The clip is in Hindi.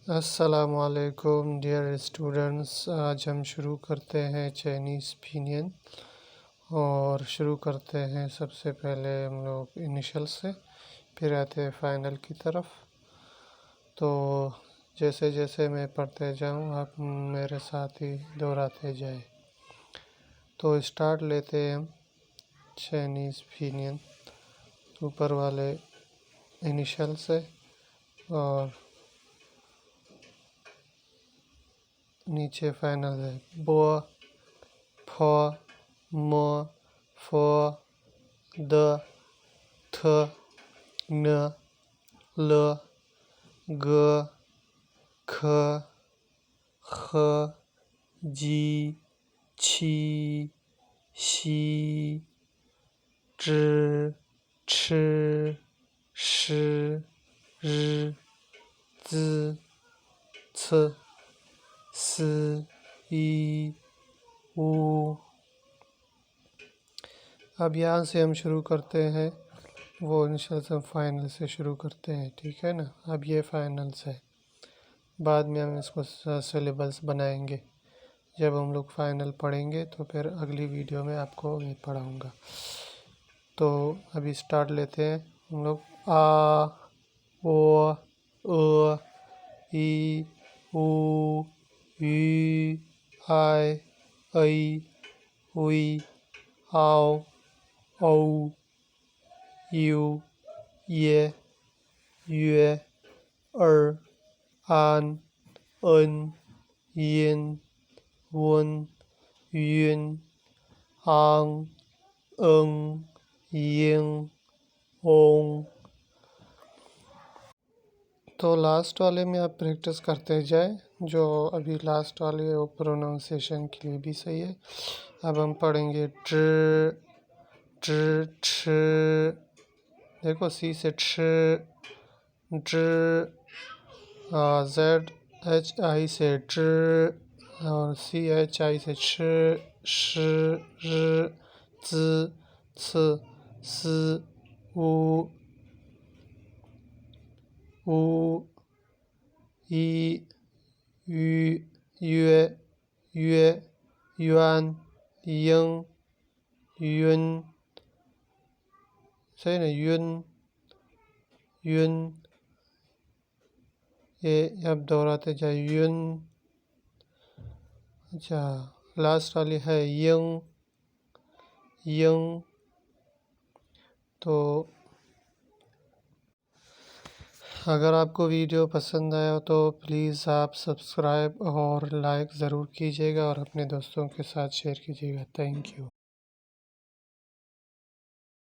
अस्सलामुअलैकुम डियर स्टूडेंट्स। आज हम शुरू करते हैं चाइनीज़ पिनियन और शुरू करते हैं सबसे पहले हम लोग इनिशियल से, फिर आते हैं फाइनल की तरफ। तो जैसे जैसे मैं पढ़ते जाऊं आप मेरे साथ ही दोहराते जाए। तो स्टार्ट लेते हैं हम चाइनीज़ पिनियन ऊपर वाले इनिशियल से और नीचे फाइनल है बो, फ, म, फ, द, थ, न, ल, ग, ख, ख, जी, छी, शी, च, छ, श, र, ज, च, स, ई, ऊ। अब यहाँ से हम शुरू करते हैं, वो इनिशियल से फाइनल से शुरू करते हैं, ठीक है ना। अब ये फाइनल्स है, बाद में हम इसको सिलेबस बनाएंगे। जब हम लोग फाइनल पढ़ेंगे तो फिर अगली वीडियो में आपको ये पढ़ाऊँगा। तो अभी स्टार्ट लेते हैं हम लोग। आ, ओ, ई, ऊ, ई, आई, उई, आओ, औ, यू, ये, युए, आन, अन, यिन, वन, युन, आं, अंग, यिंग, ओंग। तो लास्ट वाले में आप प्रैक्टिस करते जाए, जो अभी लास्ट वाले वो प्रोनाउंसिएशन के लिए भी सही है। अब हम पढ़ेंगे ट्र, ट्र, ठ, देखो सी से ठ, ड्र, जेड एच आई से ड्र और सी एच आई से श, श, र, ज, स, स, उ, ऊ, ई, यू, युए, युए, युआन, यंग, युन, सही ना, युन, युन। ये अब दोहराते जाए, युन। अच्छा, लास्ट वाली है यंग, यंग। तो अगर आपको वीडियो पसंद आया तो प्लीज़ आप सब्सक्राइब और लाइक ज़रूर कीजिएगा और अपने दोस्तों के साथ शेयर कीजिएगा। Thank you.